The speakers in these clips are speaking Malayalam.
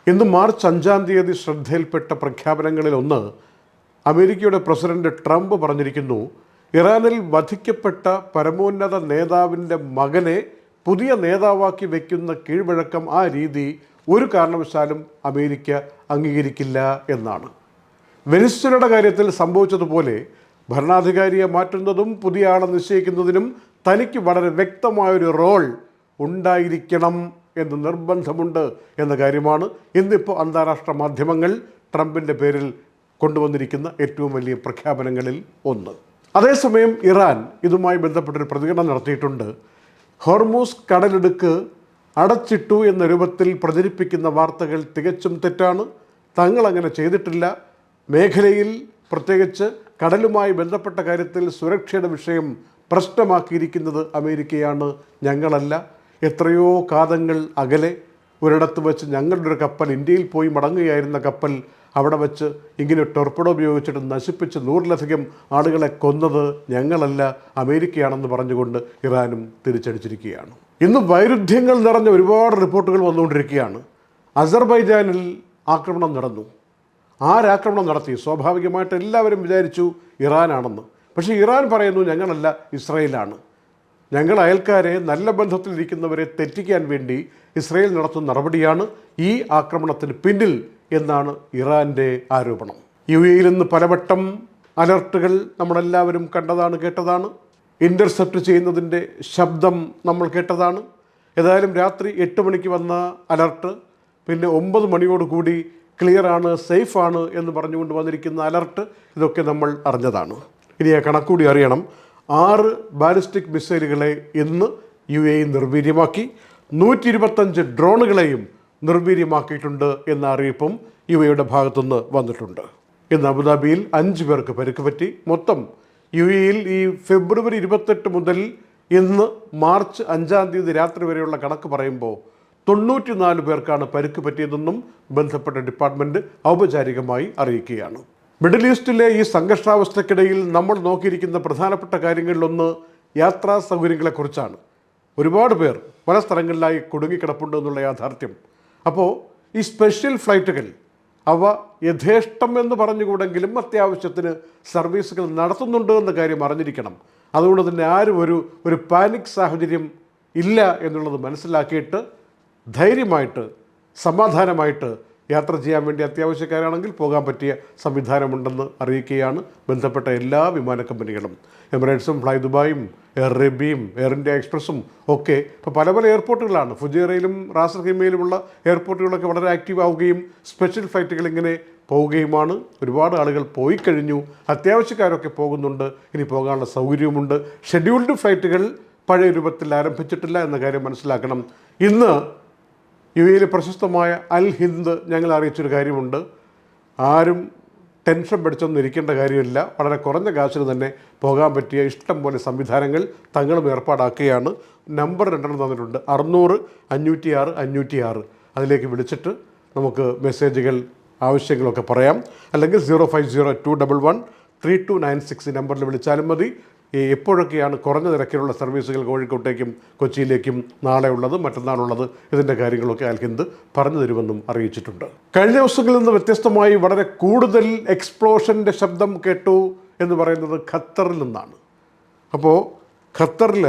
ഇന്ന് മാർച്ച് 5-ാം തീയതി ശ്രദ്ധയിൽപ്പെട്ട പ്രഖ്യാപനങ്ങളിലൊന്ന് അമേരിക്കയുടെ പ്രസിഡന്റ് ട്രംപ് പറഞ്ഞിരിക്കുന്നു, ഇറാനിൽ വധിക്കപ്പെട്ട പരമോന്നത നേതാവിൻ്റെ മകനെ പുതിയ നേതാവാക്കി വയ്ക്കുന്ന കീഴ്വഴക്കം, ആ രീതി ഒരു കാരണവശാലും അമേരിക്ക അംഗീകരിക്കില്ല എന്നാണ്. വെനിസ്വേലയുടെ കാര്യത്തിൽ സംഭവിച്ചതുപോലെ ഭരണാധികാരിയെ മാറ്റുന്നതും പുതിയ ആളെ നിശ്ചയിക്കുന്നതിനും തനിക്ക് വളരെ വ്യക്തമായൊരു റോൾ ഉണ്ടായിരിക്കണം എന്ന് നിർബന്ധമുണ്ട് എന്ന കാര്യമാണ് ഇന്നിപ്പോൾ അന്താരാഷ്ട്ര മാധ്യമങ്ങൾ ട്രംപിൻ്റെ പേരിൽ കൊണ്ടുവന്നിരിക്കുന്ന ഏറ്റവും വലിയ പ്രഖ്യാപനങ്ങളിൽ ഒന്ന്. അതേസമയം ഇറാൻ ഇതുമായി ബന്ധപ്പെട്ടൊരു പ്രതികരണം നടത്തിയിട്ടുണ്ട്. ഹോർമൂസ് കടലിടുക്ക് അടച്ചിട്ടു എന്ന രൂപത്തിൽ പ്രചരിപ്പിക്കുന്ന വാർത്തകൾ തികച്ചും തെറ്റാണ്. തങ്ങളങ്ങനെ ചെയ്തിട്ടില്ല. മേഖലയിൽ പ്രത്യേകിച്ച് കടലുമായി ബന്ധപ്പെട്ട കാര്യത്തിൽ സുരക്ഷയുടെ വിഷയം പ്രശ്നമാക്കിയിരിക്കുന്നത് അമേരിക്കയാണ്, ഞങ്ങളല്ല. എത്രയോ കാതങ്ങൾ അകലെ ഒരിടത്ത് വെച്ച് ഞങ്ങളുടെ ഒരു കപ്പൽ ഇന്ത്യയിൽ പോയി മടങ്ങുകയായിരുന്ന കപ്പൽ അവിടെ വെച്ച് ഇങ്ങനെ ടൊർപ്പിഡോ ഉപയോഗിച്ചിട്ട് നശിപ്പിച്ച് 100-ലധികം ആളുകളെ കൊന്നത് ഞങ്ങളല്ല, അമേരിക്കയാണെന്ന് പറഞ്ഞുകൊണ്ട് ഇറാനും തിരിച്ചടിച്ചിരിക്കുകയാണ്. ഇന്ന് വൈരുദ്ധ്യങ്ങൾ നിറഞ്ഞ ഒരുപാട് റിപ്പോർട്ടുകൾ വന്നുകൊണ്ടിരിക്കുകയാണ്. അസർബൈജാനിൽ ആക്രമണം നടന്നു. ആരാക്രമണം നടത്തി? സ്വാഭാവികമായിട്ട് എല്ലാവരും വിചാരിച്ചു ഇറാനാണെന്ന്. പക്ഷേ ഇറാൻ പറയുന്നു ഞങ്ങളല്ല, ഇസ്രായേലാണ്. ഞങ്ങൾ അയൽക്കാരെ, നല്ല ബന്ധത്തിലിരിക്കുന്നവരെ തെറ്റിക്കാൻ വേണ്ടി ഇസ്രായേൽ നടത്തുന്ന നടപടിയാണ് ഈ ആക്രമണത്തിന് പിന്നിൽ എന്നാണ് ഇറാൻ്റെ ആരോപണം. UAE-യിൽ നിന്ന് പലവട്ടം അലർട്ടുകൾ നമ്മളെല്ലാവരും കണ്ടതാണ്, കേട്ടതാണ്. ഇൻ്റർസെപ്റ്റ് ചെയ്യുന്നതിൻ്റെ ശബ്ദം നമ്മൾ കേട്ടതാണ്. ഏതായാലും രാത്രി 8 മണിക്ക് വന്ന അലർട്ട് പിന്നെ 9 മണിയോടുകൂടി ക്ലിയറാണ്, സേഫാണ് എന്ന് പറഞ്ഞുകൊണ്ട് വന്നിരിക്കുന്ന അലർട്ട്, ഇതൊക്കെ നമ്മൾ അറിഞ്ഞതാണ്. ഇനി ആ കണക്കൂടി അറിയണം. 6 ബാലിസ്റ്റിക് മിസൈലുകളെ ഇന്ന് UAE നിർവീര്യമാക്കി. 125 ഡ്രോണുകളെയും നിർവീര്യമാക്കിയിട്ടുണ്ട് എന്ന അറിയിപ്പും UAE-യുടെ ഭാഗത്തുനിന്ന് വന്നിട്ടുണ്ട്. ഇന്ന് അബുദാബിയിൽ 5 പേർക്ക് പരിക്ക് പറ്റി. മൊത്തം UAE-യിൽ ഈ ഫെബ്രുവരി 28 മുതൽ ഇന്ന് മാർച്ച് 5-ാം തീയതി രാത്രി വരെയുള്ള കണക്ക് പറയുമ്പോൾ 94 പേർക്കാണ് പരിക്ക് പറ്റിയതെന്നും ബന്ധപ്പെട്ട ഡിപ്പാർട്ട്മെൻറ്റ് ഔപചാരികമായി അറിയിക്കുകയാണ്. മിഡിൽ ഈസ്റ്റിലെ ഈ സംഘർഷാവസ്ഥയ്ക്കിടയിൽ നമ്മൾ നോക്കിയിരിക്കുന്ന പ്രധാനപ്പെട്ട കാര്യങ്ങളിലൊന്ന് യാത്രാ സൗകര്യങ്ങളെക്കുറിച്ചാണ്. ഒരുപാട് പേർ പല സ്ഥലങ്ങളിലായി കുടുങ്ങിക്കിടപ്പുണ്ട് എന്നുള്ള യാഥാർത്ഥ്യം. അപ്പോൾ ഈ സ്പെഷ്യൽ ഫ്ലൈറ്റുകൾ അവ യഥേഷ്ടം എന്ന് പറഞ്ഞുകൂടെങ്കിലും അത്യാവശ്യത്തിന് സർവീസുകൾ നടത്തുന്നുണ്ട് എന്ന കാര്യം അറിഞ്ഞിരിക്കണം. അതുകൊണ്ട് തന്നെ ആരും ഒരു പാനിക് സാഹചര്യം ഇല്ല എന്നുള്ളത് മനസ്സിലാക്കിയിട്ട് ധൈര്യമായിട്ട് സമാധാനമായിട്ട് യാത്ര ചെയ്യാൻ വേണ്ടി അത്യാവശ്യക്കാരാണെങ്കിൽ പോകാൻ പറ്റിയ സംവിധാനമുണ്ടെന്ന് അറിയിക്കുകയാണ് ബന്ധപ്പെട്ട എല്ലാ വിമാന കമ്പനികളും. എമിറേറ്റ്സും ഫ്ലൈ ദുബായും എയർ അറേബ്യയും എയർ ഇന്ത്യ എക്സ്പ്രസ്സും ഒക്കെ ഇപ്പോൾ പല പല എയർപോർട്ടുകളാണ്. ഫുജേറയിലും റാസൽ ഖൈമയിലുമുള്ള എയർപോർട്ടുകളൊക്കെ വളരെ ആക്റ്റീവ് ആവുകയും സ്പെഷ്യൽ ഫ്ലൈറ്റുകൾ ഇങ്ങനെ പോവുകയുമാണ്. ഒരുപാട് ആളുകൾ പോയി കഴിഞ്ഞു, അത്യാവശ്യക്കാരൊക്കെ പോകുന്നുണ്ട്, ഇനി പോകാനുള്ള സൗകര്യവുമുണ്ട്. ഷെഡ്യൂൾഡ് ഫ്ലൈറ്റുകൾ പഴയ രൂപത്തിൽ ആരംഭിച്ചിട്ടില്ല എന്ന കാര്യം മനസ്സിലാക്കണം. ഇന്ന് UAE-യിലെ പ്രശസ്തമായ അൽ ഹിന്ദ് ഞങ്ങൾ അറിയിച്ചൊരു കാര്യമുണ്ട്. ആരും ടെൻഷൻ പിടിച്ചൊന്നും ഇരിക്കേണ്ട കാര്യമില്ല. വളരെ കുറഞ്ഞ കാശിന് തന്നെ പോകാൻ പറ്റിയ ഇഷ്ടം പോലെ സംവിധാനങ്ങൾ തങ്ങളും ഏർപ്പാടാക്കുകയാണ്. നമ്പർ 2 തന്നിട്ടുണ്ട്, 600 506 506. അതിലേക്ക് വിളിച്ചിട്ട് നമുക്ക് മെസ്സേജുകൾ, ആവശ്യങ്ങളൊക്കെ പറയാം. അല്ലെങ്കിൽ 050 211 3296 നമ്പറിൽ വിളിച്ചാലും മതി. എപ്പോഴൊക്കെയാണ് കുറഞ്ഞ നിരക്കിലുള്ള സർവീസുകൾ കോഴിക്കോട്ടേക്കും കൊച്ചിയിലേക്കും നാളെ ഉള്ളത്, മറ്റന്നാളുള്ളത്, ഇതിൻ്റെ കാര്യങ്ങളൊക്കെ അൽ ഹിന്ദ് പറഞ്ഞു തരുമെന്നും അറിയിച്ചിട്ടുണ്ട്. കഴിഞ്ഞ ദിവസങ്ങളിൽ നിന്ന് വ്യത്യസ്തമായി വളരെ കൂടുതൽ എക്സ്പ്ലോഷൻ്റെ ശബ്ദം കേട്ടു എന്ന് പറയുന്നത് ഖത്തറിൽ നിന്നാണ്. അപ്പോൾ ഖത്തറിൽ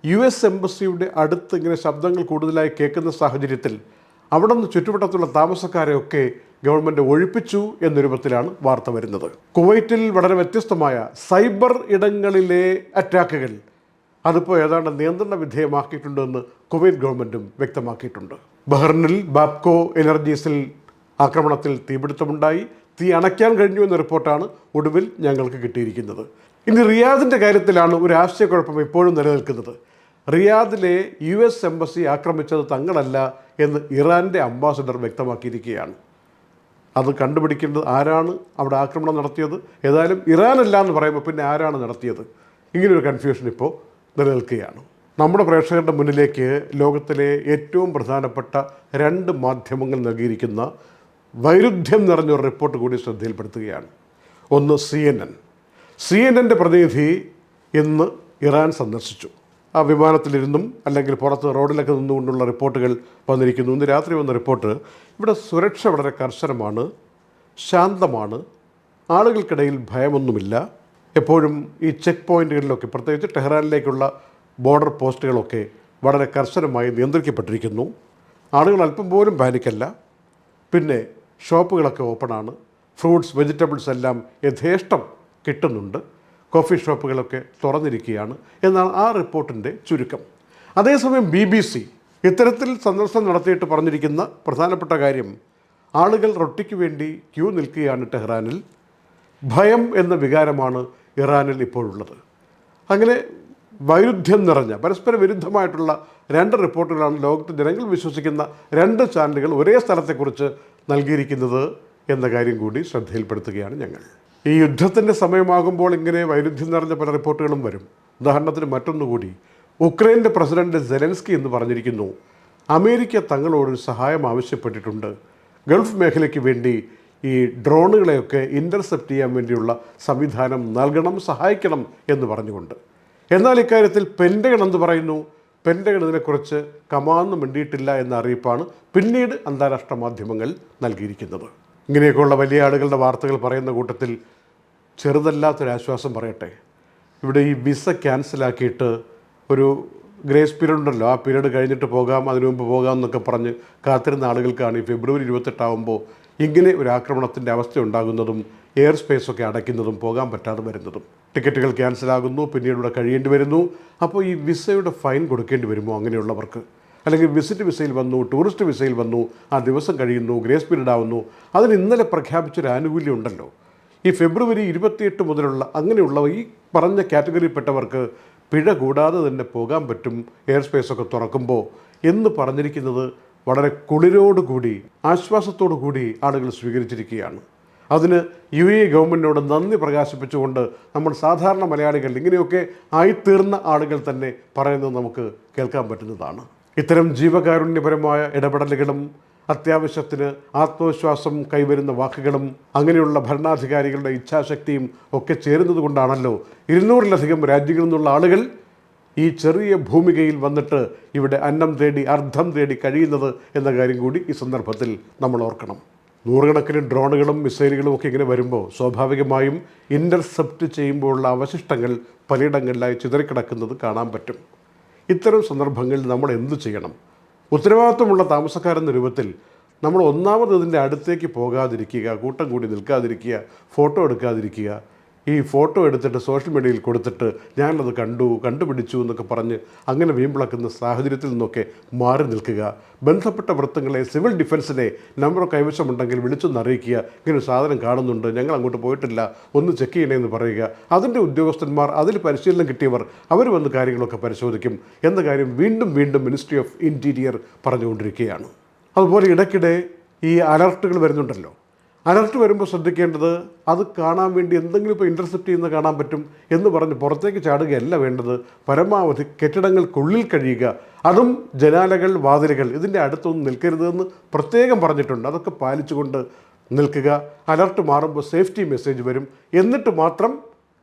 US എംബസിയുടെ അടുത്ത് ഇങ്ങനെ ശബ്ദങ്ങൾ കൂടുതലായി കേൾക്കുന്ന സാഹചര്യത്തിൽ അവിടെ നിന്ന് ചുറ്റുവട്ടത്തുള്ള താമസക്കാരെയൊക്കെ ഗവൺമെൻറ് ഒഴിപ്പിച്ചു എന്ന രൂപത്തിലാണ് വാർത്ത വരുന്നത്. കുവൈറ്റിൽ വളരെ വ്യത്യസ്തമായ സൈബർ ഇടങ്ങളിലെ അറ്റാക്കുകൾ അതിപ്പോൾ ഏതാണ്ട് നിയന്ത്രണ വിധേയമാക്കിയിട്ടുണ്ടെന്ന് കുവൈറ്റ് ഗവൺമെൻറ്റും വ്യക്തമാക്കിയിട്ടുണ്ട്. ബഹ്റിനിൽ ബാപ്കോ എനർജീസിൽ ആക്രമണത്തിൽ തീപിടുത്തമുണ്ടായി. തീ അണയ്ക്കാൻ കഴിഞ്ഞു എന്ന റിപ്പോർട്ടാണ് ഒടുവിൽ ഞങ്ങൾക്ക് കിട്ടിയിരിക്കുന്നത്. ഇനി റിയാദിൻ്റെ കാര്യത്തിലാണ് ഒരു ആശയക്കുഴപ്പം ഇപ്പോഴും നിലനിൽക്കുന്നത്. റിയാദിലെ US എംബസി ആക്രമിച്ചത് തങ്ങളല്ല എന്ന് ഇറാൻ്റെ അംബാസഡർ വ്യക്തമാക്കിയിരിക്കുകയാണ്. അത് കണ്ടുപിടിക്കേണ്ടത് ആരാണ് അവിടെ ആക്രമണം നടത്തിയത്. ഏതായാലും ഇറാനല്ല എന്ന് പറയുമ്പോൾ പിന്നെ ആരാണ് നടത്തിയത്? ഇങ്ങനെയൊരു കൺഫ്യൂഷൻ ഇപ്പോൾ നിലനിൽക്കുകയാണ്. നമ്മുടെ പ്രേക്ഷകരുടെ മുന്നിലേക്ക് ലോകത്തിലെ ഏറ്റവും പ്രധാനപ്പെട്ട 2 മാധ്യമങ്ങൾ നൽകിയിരിക്കുന്ന വൈരുദ്ധ്യം നിറഞ്ഞൊരു റിപ്പോർട്ട് കൂടി ശ്രദ്ധയിൽപ്പെടുത്തുകയാണ്. ഒന്ന് CNN. CNN-ൻ്റെ പ്രതിനിധി ഇന്ന് ഇറാൻ സന്ദർശിച്ചു. ആ വിമാനത്തിലിരുന്നും അല്ലെങ്കിൽ പുറത്ത് റോഡിലൊക്കെ നിന്നുകൊണ്ടുള്ള റിപ്പോർട്ടുകൾ വന്നിരിക്കുന്നു. ഇന്ന് രാത്രി വന്ന റിപ്പോർട്ട് ഇവിടെ സുരക്ഷ വളരെ കർശനമാണ്, ശാന്തമാണ്, ആളുകൾക്കിടയിൽ ഭയമൊന്നുമില്ല. എപ്പോഴും ഈ ചെക്ക് പോയിൻറ്റുകളിലൊക്കെ പ്രത്യേകിച്ച് ടെഹ്റാനിലേക്കുള്ള ബോർഡർ പോസ്റ്റുകളൊക്കെ വളരെ കർശനമായി നിയന്ത്രിക്കപ്പെട്ടിരിക്കുന്നു. ആളുകൾ അല്പം പോലും പാനിക്കല്ല. പിന്നെ ഷോപ്പുകളൊക്കെ ഓപ്പണാണ്, ഫ്രൂട്ട്സ് വെജിറ്റബിൾസ് എല്ലാം യഥേഷ്ടം കിട്ടുന്നുണ്ട്, കോഫി ഷോപ്പുകളൊക്കെ തുറന്നിരിക്കുകയാണ് എന്നാണ് ആ റിപ്പോർട്ടിൻ്റെ ചുരുക്കം. അതേസമയം BBC ഇത്തരത്തിൽ സന്ദർശനം നടത്തിയിട്ട് പറഞ്ഞിരിക്കുന്ന പ്രധാനപ്പെട്ട കാര്യം, ആളുകൾ റൊട്ടിക്ക് വേണ്ടി ക്യൂ നിൽക്കുകയാണ് ടെഹ്റാനിൽ. ഭയം എന്ന വികാരമാണ് ഇറാനിൽ ഇപ്പോഴുള്ളത്. അങ്ങനെ വൈരുദ്ധ്യം നിറഞ്ഞ പരസ്പര വിരുദ്ധമായിട്ടുള്ള രണ്ട് റിപ്പോർട്ടുകളാണ് ലോകത്ത് ജനങ്ങൾ വിശ്വസിക്കുന്ന രണ്ട് ചാനലുകൾ ഒരേ സ്ഥലത്തെക്കുറിച്ച് നൽകിയിരിക്കുന്നത് എന്ന കാര്യം കൂടി ശ്രദ്ധയിൽപ്പെടുത്തുകയാണ് ഞങ്ങൾ. ഈ യുദ്ധത്തിൻ്റെ സമയമാകുമ്പോൾ ഇങ്ങനെ വൈരുദ്ധ്യം നിറഞ്ഞ പല റിപ്പോർട്ടുകളും വരും. ഉദാഹരണത്തിന് മറ്റൊന്നുകൂടി, ഉക്രൈൻ്റെ പ്രസിഡന്റ് സെലൻസ്കി എന്ന് പറഞ്ഞിരിക്കുന്നു, അമേരിക്ക തങ്ങളോട് സഹായം ആവശ്യപ്പെട്ടിട്ടുണ്ട്, ഗൾഫ് മേഖലയ്ക്ക് വേണ്ടി ഈ ഡ്രോണുകളെയൊക്കെ ഇൻ്റർസെപ്റ്റ് ചെയ്യാൻ വേണ്ടിയുള്ള സംവിധാനം നൽകണം, സഹായിക്കണം എന്ന് പറഞ്ഞുകൊണ്ട്. എന്നാൽ ഇക്കാര്യത്തിൽ പെൻറ്റഗൺ എന്ത് പറയുന്നു? പെൻറ്റഗൺ ഇതിനെക്കുറിച്ച് കമാന്ന് മിണ്ടിയിട്ടില്ല എന്ന അറിയിപ്പാണ് പിന്നീട് അന്താരാഷ്ട്ര മാധ്യമങ്ങൾ നൽകിയിരിക്കുന്നത്. ഇങ്ങനെയൊക്കെയുള്ള വലിയ ആളുകളുടെ വാർത്തകൾ പറയുന്ന കൂട്ടത്തിൽ ചെറുതല്ലാത്തൊരാശ്വാസം പറയട്ടെ. ഇവിടെ ഈ വിസ ക്യാൻസലാക്കിയിട്ട് ഒരു ഗ്രേസ് പീരീഡ് ഉണ്ടല്ലോ, ആ പീരീഡ് കഴിഞ്ഞിട്ട് പോകാം, അതിനു മുമ്പ് പോകാം എന്നൊക്കെ പറഞ്ഞ് കാത്തിരുന്ന ആളുകൾക്കാണ് ഈ ഫെബ്രുവരി 28 ഇങ്ങനെ ഒരു ആക്രമണത്തിൻ്റെ അവസ്ഥ ഉണ്ടാകുന്നതും എയർ സ്പേസൊക്കെ അടയ്ക്കുന്നതും പോകാൻ പറ്റാതെ വരുന്നതും. ടിക്കറ്റുകൾ ക്യാൻസലാകുന്നു, പിന്നീട് ഇവിടെ കഴിയേണ്ടി വരുന്നു. അപ്പോൾ ഈ വിസയുടെ ഫൈൻ കൊടുക്കേണ്ടി വരുമോ അങ്ങനെയുള്ളവർക്ക്? അല്ലെങ്കിൽ വിസിറ്റ് വിസയിൽ വന്നു, ടൂറിസ്റ്റ് വിസയിൽ വന്നു, ആ ദിവസം കഴിയുന്നു, ഗ്രേസ് പീരീഡ് ആവുന്നു. അതിന് ഇന്നലെ പ്രഖ്യാപിച്ചൊരു ആനുകൂല്യം ഉണ്ടല്ലോ, ഈ ഫെബ്രുവരി 28 മുതലുള്ള അങ്ങനെയുള്ള ഈ പറഞ്ഞ കാറ്റഗറിയിൽപ്പെട്ടവർക്ക് പിഴ കൂടാതെ തന്നെ പോകാൻ പറ്റും എയർ സ്പേസൊക്കെ തുറക്കുമ്പോൾ എന്ന് പറഞ്ഞിരിക്കുന്നത് വളരെ കുളിരോടുകൂടി ആശ്വാസത്തോടു കൂടി ആളുകൾ സ്വീകരിച്ചിരിക്കുകയാണ്. അതിന് UAE ഗവൺമെൻറ്റിനോട് നന്ദി പ്രകാശിപ്പിച്ചുകൊണ്ട് നമ്മൾ സാധാരണ മലയാളികൾ, ഇങ്ങനെയൊക്കെ ആയിത്തീർന്ന ആളുകൾ തന്നെ പറയുന്നത് നമുക്ക് കേൾക്കാൻ പറ്റുന്നതാണ്. ഇത്തരം ജീവകാരുണ്യപരമായ ഇടപെടലുകളും അത്യാവശ്യത്തിന് ആത്മവിശ്വാസം കൈവരുന്ന വാക്കുകളും അങ്ങനെയുള്ള ഭരണാധികാരികളുടെ ഇച്ഛാശക്തിയും ഒക്കെ ചേരുന്നത് കൊണ്ടാണല്ലോ 200-ലധികം രാജ്യങ്ങളിൽ നിന്നുള്ള ആളുകൾ ഈ ചെറിയ ഭൂമികയിൽ വന്നിട്ട് ഇവിടെ അന്നം തേടി അർദ്ധം തേടി കഴിയുന്നത് എന്ന കാര്യം കൂടി ഈ സന്ദർഭത്തിൽ നമ്മൾ ഓർക്കണം. നൂറുകണക്കിന് ഡ്രോണുകളും മിസൈലുകളും ഒക്കെ ഇങ്ങനെ വരുമ്പോൾ സ്വാഭാവികമായും ഇൻ്റർസെപ്റ്റ് ചെയ്യുമ്പോഴുള്ള അവശിഷ്ടങ്ങൾ പലയിടങ്ങളിലായി ചിതറിക്കിടക്കുന്നത് കാണാൻ പറ്റും. ഇത്തരം സന്ദർഭങ്ങളിൽ നമ്മൾ എന്തു ചെയ്യണം? ഉത്തരവാദിത്വമുള്ള താമസക്കാരെന്ന രൂപത്തിൽ നമ്മൾ ഒന്നാമത് ഇതിൻ്റെ അടുത്തേക്ക് പോകാതിരിക്കുക, കൂട്ടം കൂടി നിൽക്കാതിരിക്കുക, ഫോട്ടോ എടുക്കാതിരിക്കുക. ഈ ഫോട്ടോ എടുത്തിട്ട് സോഷ്യൽ മീഡിയയിൽ കൊടുത്തിട്ട് ഞാനത് കണ്ടുപിടിച്ചു എന്നൊക്കെ പറഞ്ഞ് അങ്ങനെ വീമ്പിളക്കുന്ന സാഹചര്യത്തിൽ നിന്നൊക്കെ മാറി നിൽക്കുക. ബന്ധപ്പെട്ട വൃത്തങ്ങളെ, സിവിൽ ഡിഫൻസിനെ നമ്പർ കൈവശമുണ്ടെങ്കിൽ വിളിച്ചൊന്നറിയിക്കുക, ഇങ്ങനെ ഒരു സാധനം കാണുന്നുണ്ട്, ഞങ്ങൾ അങ്ങോട്ട് പോയിട്ടില്ല, ഒന്ന് ചെക്ക് ചെയ്യണമെന്ന് പറയുക. അതിൻ്റെ ഉദ്യോഗസ്ഥന്മാർ, അതിൽ പരിശീലനം കിട്ടിയവർ, അവർ വന്ന് കാര്യങ്ങളൊക്കെ പരിശോധിക്കും എന്ന കാര്യം വീണ്ടും മിനിസ്ട്രി ഓഫ് ഇൻറ്റീരിയർ പറഞ്ഞുകൊണ്ടിരിക്കുകയാണ്. അതുപോലെ ഇടയ്ക്കിടെ ഈ അലർട്ടുകൾ വരുന്നുണ്ടല്ലോ. അലർട്ട് വരുമ്പോൾ ശ്രദ്ധിക്കേണ്ടത്, അത് കാണാൻ വേണ്ടി എന്തെങ്കിലും ഇപ്പോൾ ഇൻ്റർസെപ്റ്റ് ചെയ്യുന്ന കാണാൻ പറ്റും എന്ന് പറഞ്ഞ് പുറത്തേക്ക് ചാടുകയല്ല വേണ്ടത്. പരമാവധി കെട്ടിടങ്ങൾക്കുള്ളിൽ കഴിയുക, അതും ജനാലകൾ, വാതിലുകൾ ഇതിൻ്റെ അടുത്തൊന്നും നിൽക്കരുതെന്ന് പ്രത്യേകം പറഞ്ഞിട്ടുണ്ട്. അതൊക്കെ പാലിച്ചുകൊണ്ട് നിൽക്കുക. അലർട്ട് മാറുമ്പോൾ സേഫ്റ്റി മെസ്സേജ് വരും. എന്നിട്ട് മാത്രം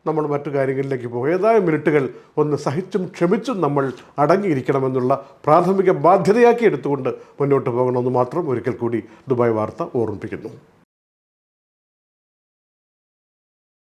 നമ്മൾ മറ്റു കാര്യങ്ങളിലേക്ക് പോകും. ഏതാനും മിനിറ്റുകൾ ഒന്ന് സഹിച്ചും ക്ഷമിച്ചും നമ്മൾ അടങ്ങിയിരിക്കണമെന്നുള്ള പ്രാഥമിക ബാധ്യതയാക്കി എടുത്തുകൊണ്ട് മുന്നോട്ട് പോകണമെന്ന് മാത്രം ഒരിക്കൽ കൂടി ദുബായ് വാർത്ത ഓർമ്മിപ്പിക്കുന്നു.